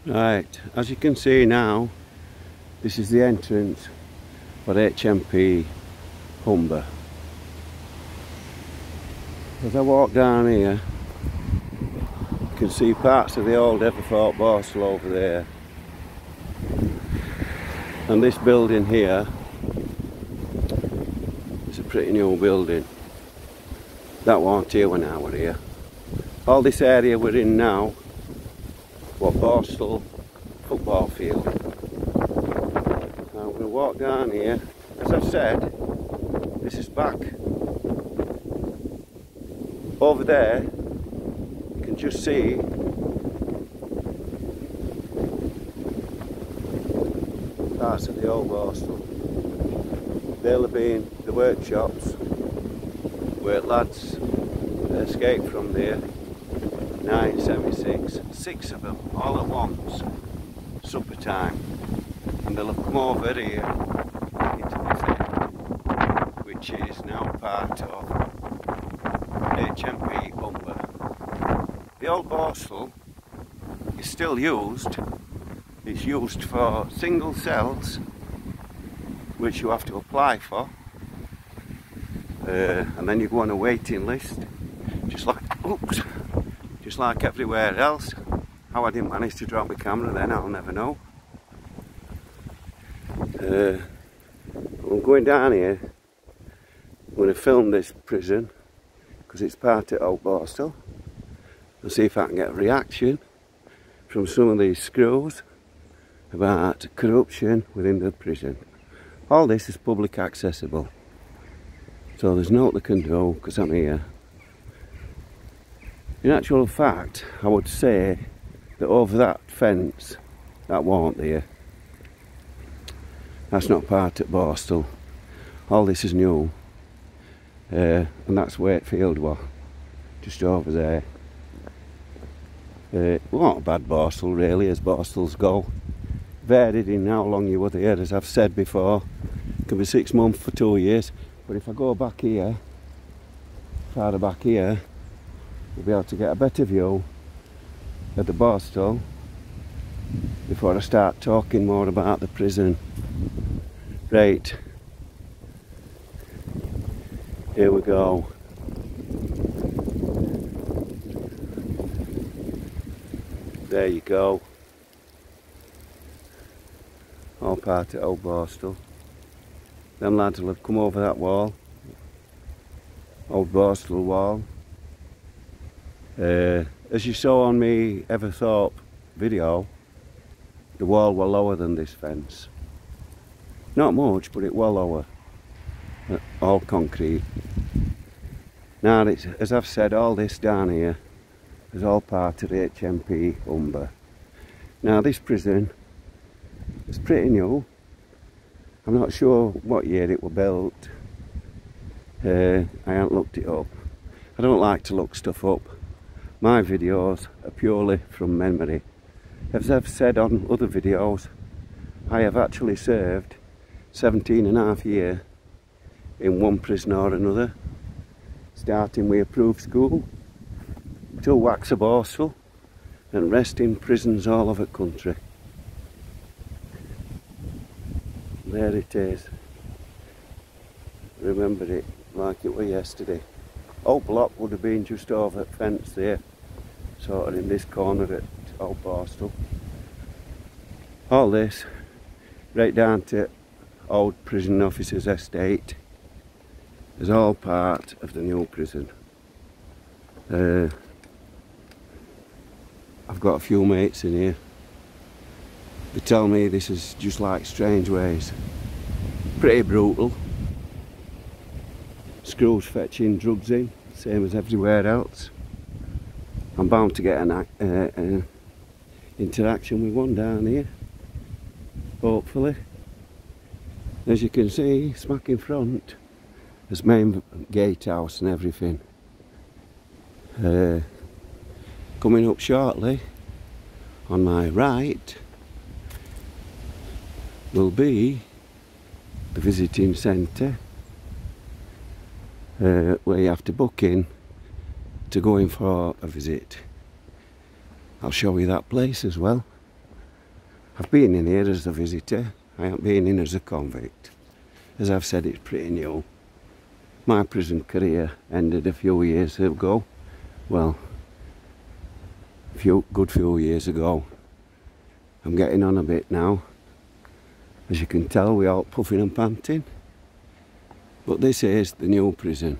Right, as you can see now, this is the entrance for H.M.P. Humber. As I walk down here, you can see parts of the old Everthorpe Borstal over there. And this building here is a pretty new building. That weren't here when I were here. All this area we're in now was Borstal football field. Now we're going to walk down here. As I've said, this is back. Over there, you can just see parts of the old Borstal. They'll have been the workshops where lads escaped from there. 1976, 6 of them all at once, supper time, and they'll have come over here into this area, which is now part of H.M.P. Humber. The old Borstal is still used. It's used for single cells, which you have to apply for, and then you go on a waiting list, just like everywhere else. How I didn't manage to drop my camera then, I'll never know. I'm going down here. I'm going to film this prison because it's part of Old Borstal, and see if I can get a reaction from some of these screws about corruption within the prison. All this is public accessible, so there's no they can do because I'm here. In actual fact, I would say that over that fence, that weren't there. That's not part of Borstal. All this is new. And that's Wakefield was, just over there. It wasn't a bad Borstal really, as Borstals go. Varied in how long you were there, as I've said before. It can be 6 months for 2 years. But if I go back here, farther back here, you'll be able to get a better view of the Borstal before I start talking more about the prison. Right, here we go. There you go. All part of Old Borstal. Them lads will have come over that wall, Old Borstal wall. As you saw on me Everthorpe video, the wall was lower than this fence. Not much, but it was lower. All concrete. Now, as I've said, all this down here is all part of the H.M.P. Humber. Now, this prison is pretty new. I'm not sure what year it was built. I haven't looked it up. I don't like to look stuff up. My videos are purely from memory. As I've said on other videos, I have actually served 17.5 years in one prison or another, starting with approved school to Waxer Borstal and rest in prisons all over the country. There it is. Remember it like it was yesterday. Old block would have been just over the fence there, sort of in this corner at Old Borstal. All this, right down to old prison officers' estate, is all part of the new prison. I've got a few mates in here. They tell me this is just like Strange Ways. Pretty brutal. Screws fetching drugs in, same as everywhere else. I'm bound to get an interaction with one down here, hopefully. As you can see, smack in front, there's main gatehouse and everything. Coming up shortly, on my right, will be the visiting centre, where you have to book in to go in for a visit. I'll show you that place as well. I've been in here as a visitor. I haven't been in as a convict. As I've said, it's pretty new. My prison career ended a few years ago. Well, good few years ago. I'm getting on a bit now. As you can tell, we're all puffing and panting. But this is the new prison.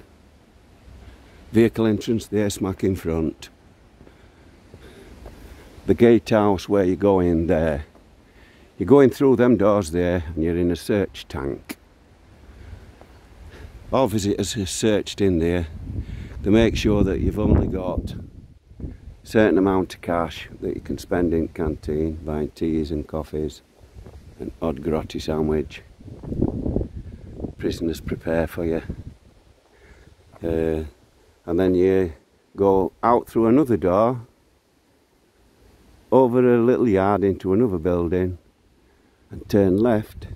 Vehicle entrance there, smack in front. The gatehouse where you go in there. You're going through them doors there and you're in a search tank. All visitors are searched in there to make sure that you've only got a certain amount of cash that you can spend in canteen, buying teas and coffees, an odd grotty sandwich. Prisoners prepare for you. And then you go out through another door, over a little yard into another building, and turn left.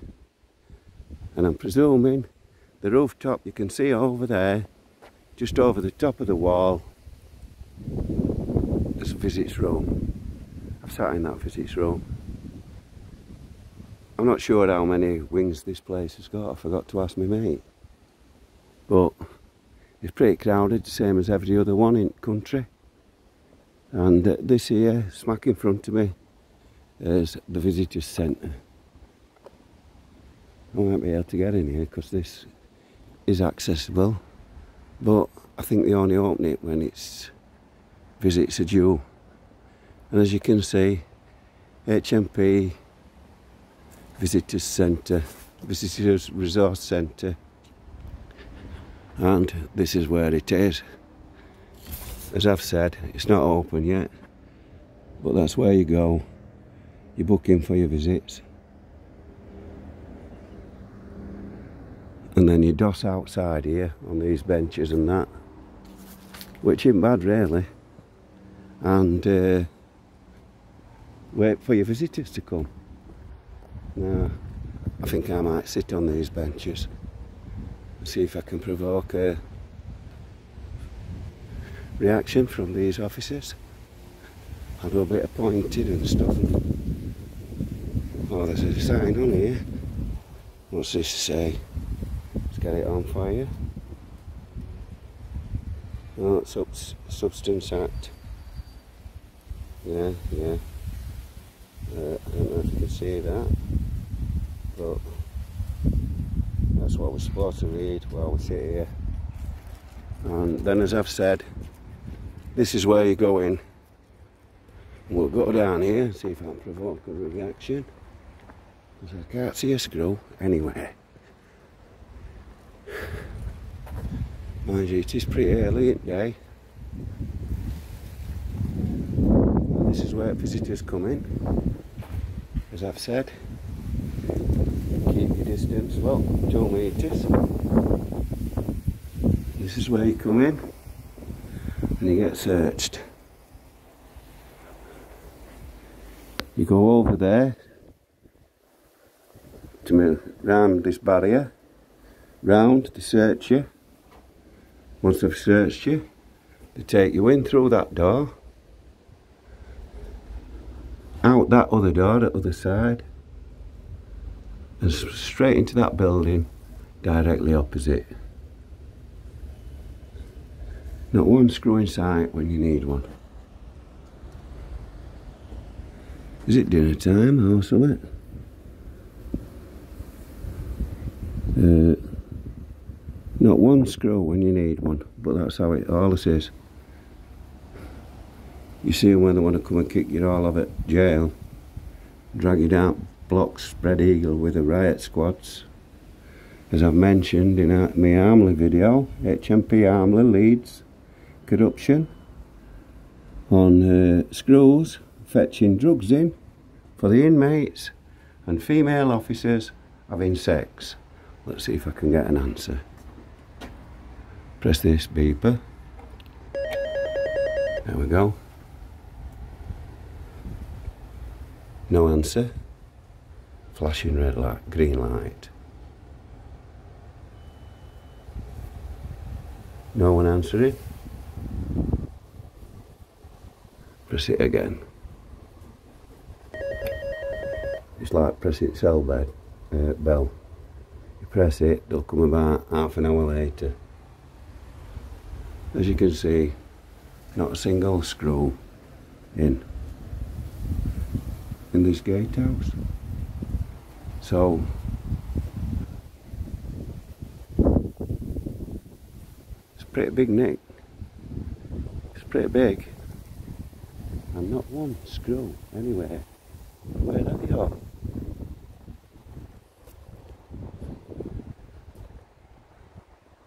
And I'm presuming the rooftop you can see over there, just over the top of the wall, there's a visits room. I've sat in that visits room. I'm not sure how many wings this place has got, I forgot to ask my mate. But it's pretty crowded, the same as every other one in the country. And this here, smack in front of me, is the visitors centre. I won't be able to get in here because this is accessible, but I think they only open it when it's visits are due. And as you can see, H.M.P. Visitors Centre, Visitors Resource Centre, and this is where it is. As I've said, it's not open yet, but that's where you go. You book in for your visits, and then you doss outside here on these benches and that, which isn't bad really, and wait for your visitors to come. Now, I think I might sit on these benches and see if I can provoke a reaction from these officers. I'll do a bit of pointing and stuff. Oh, there's a sign on here. What's this say? Let's get it on for you. Oh, it's Substance Act. Yeah. I don't know if you can see that, but that's what we're supposed to read while we sit here. And then, as I've said, this is where you go in. We'll go down here and see if I can provoke a reaction, because I can't see a screw anywhere. Mind you, it is pretty early in the day. This is where visitors come in. As I've said, keep your distance, well, 2 metres. This is where you come in and you get searched. You go over there to move round this barrier, round to search you. Once they've searched you, they take you in through that door, out that other door, that other side, and straight into that building directly opposite. Not one screw in sight when you need one. Is it dinner time or something? Not one screw when you need one, but that's how it all is. You see them when they want to come and kick you all out of jail, drag you down blocks, spread eagle with the riot squads. As I've mentioned in my Armley video, H.M.P. Armley leads corruption on screws, fetching drugs in for the inmates and female officers having sex. Let's see if I can get an answer. Press this beeper. There we go. No answer. Flashing red light, green light. No one answering. Press it again. It's like pressing cell bell. You press it, they'll come about half an hour later. As you can see, not a single screw in this gatehouse. So it's a pretty big nick. It's pretty big. And not one screw anywhere. Where are they all?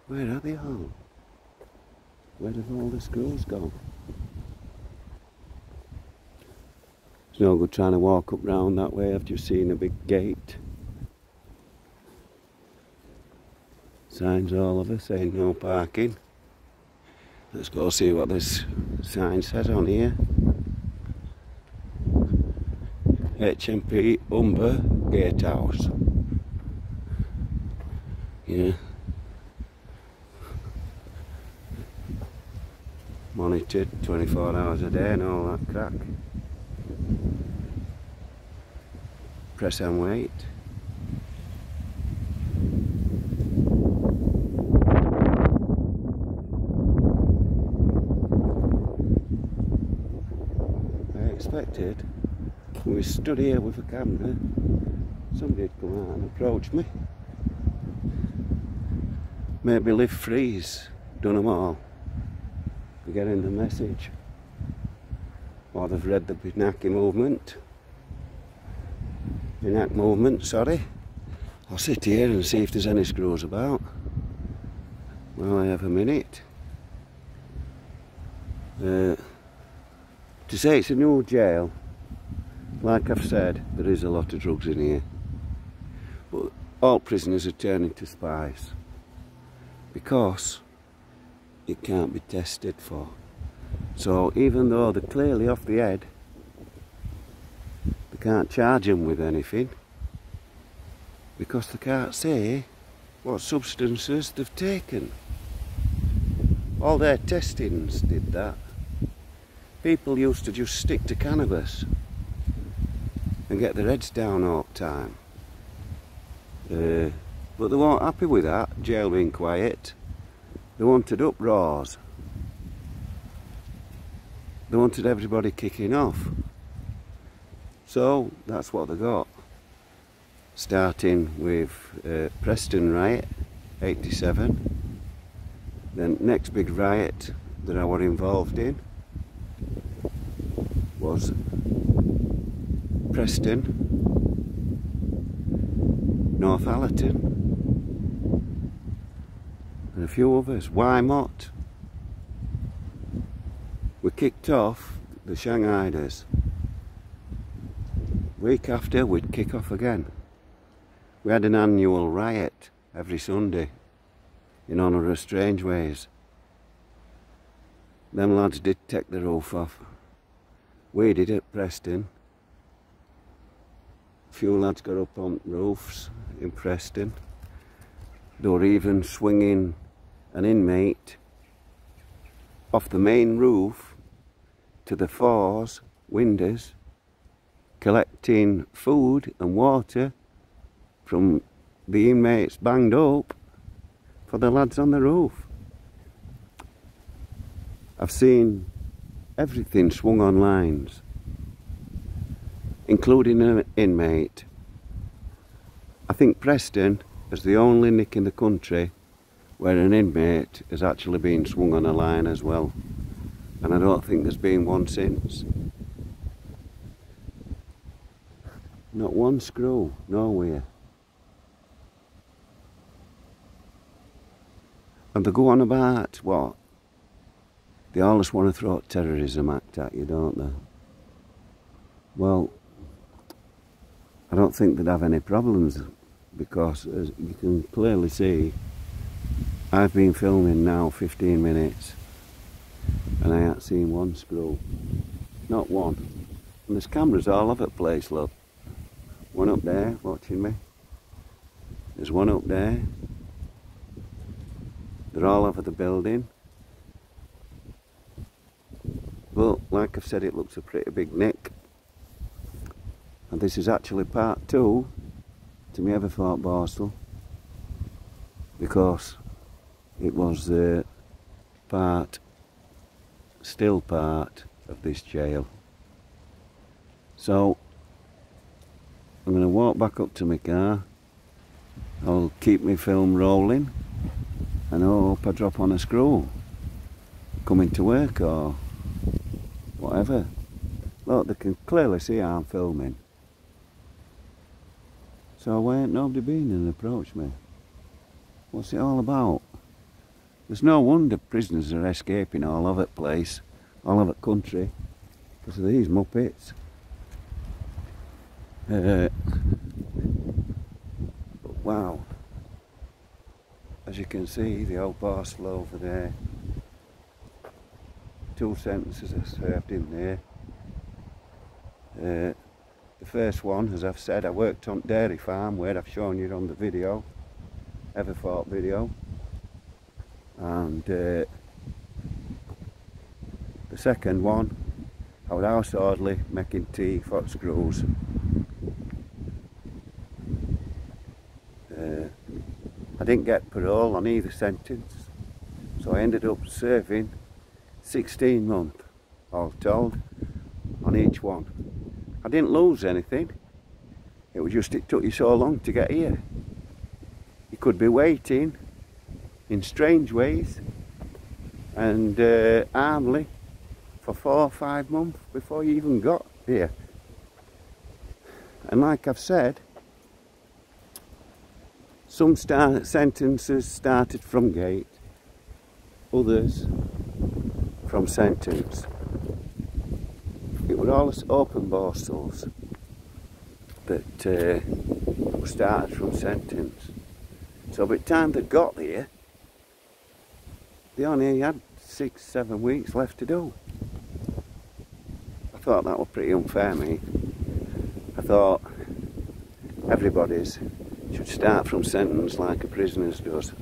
Where are they all? Where have all the screws gone? It's no good trying to walk up round that way after you've seen a big gate. Signs all over saying no parking. Let's go see what this sign says on here. H.M.P. Humber Gatehouse. Yeah. Monitored 24 hours a day and all that crack. Press and wait. I expected, when we stood here with a camera, somebody'd come out and approach me. Maybe lift freeze, done them all. They're getting the message. Or they've read the Pinaki movement. Sorry. I'll sit here and see if there's any screws about. Well, I have a minute. To say it's a new jail, like I've said, there is a lot of drugs in here. But all prisoners are turning to spies. Because it can't be tested for. So even though they're clearly off the head, they can't charge them with anything because they can't say what substances they've taken. All their testings did that. People used to just stick to cannabis and get their heads down all the time. But they weren't happy with that, jail being quiet. They wanted uproars. They wanted everybody kicking off. So that's what they got. Starting with Preston riot, 87. Then next big riot that I were involved in was Preston, Northallerton, and a few others. Wymot. We kicked off the Shanghaiers. Week after, we'd kick off again. We had an annual riot every Sunday in honour of Strangeways. Them lads did take the roof off. We did at Preston. A few lads got up on roofs in Preston. They were even swinging an inmate off the main roof to the floors, windows, collecting food and water from the inmates banged up for the lads on the roof. I've seen everything swung on lines, including an inmate. I think Preston is the only nick in the country where an inmate has actually been swung on a line as well. And I don't think there's been one since. Not one screw, nowhere. And they go on about, what? They always want to throw a terrorism act at you, don't they? Well, I don't think they'd have any problems, because as you can clearly see, I've been filming now 15 minutes and I haven't seen one screw. Not one. And there's cameras all over the place, look. One up there watching me. There's one up there. They're all over the building. But like I've said, it looks a pretty big nick. And this is actually part 2 to my Everthorpe Borstal, because it was still part of this jail. So I'm going to walk back up to my car. I'll keep my film rolling and I hope I drop on a screw coming to work or whatever. Look, they can clearly see I'm filming. So why ain't nobody been and approached me? What's it all about? There's no wonder prisoners are escaping all over the place, all over the country, because of these muppets. But wow, as you can see, the old Borstal over there, 2 sentences I served in there. The first one, as I've said, I worked on dairy farm where I've shown you on the video, Everthorpe video, and the second one, I was house orderly making tea for screws. I didn't get parole on either sentence, so I ended up serving 16 months, all told, on each one. I didn't lose anything, it was just it took you so long to get here. You could be waiting in strange ways and armly for 4 or 5 months before you even got here. And like I've said, some sentences started from gate, others from sentence. It were all open Borstals that started from sentence. So by the time they got here, they only had 6-7 weeks left to do. I thought that was pretty unfair, mate. I thought everybody's should start from sentence like a prisoner's does.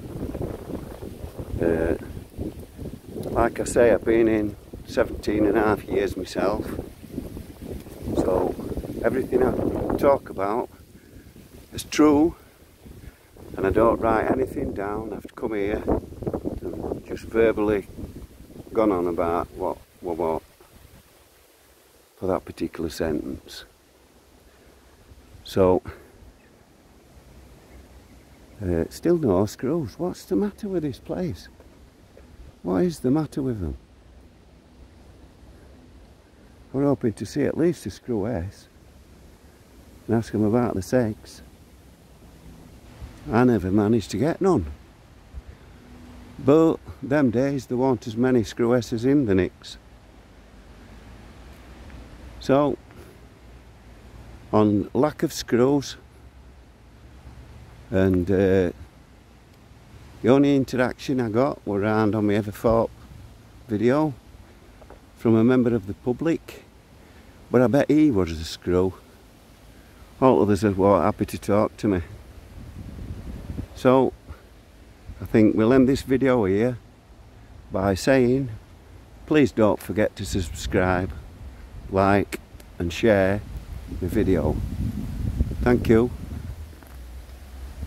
Like I say, I've been in 17.5 years myself, so everything I talk about is true, and I don't write anything down. I've come here and just verbally gone on about what for that particular sentence. So still no screws. What's the matter with this place? What is the matter with them? We're hoping to see at least a screw S and ask them about the sex. I never managed to get none. But them days there weren't as many screw S's in the nicks. So, on lack of screws, and the only interaction I got were around on my Everthorpe video from a member of the public, but I bet he was a screw. All others were happy to talk to me. So I think we'll end this video here by saying please don't forget to subscribe, like and share the video. Thank you.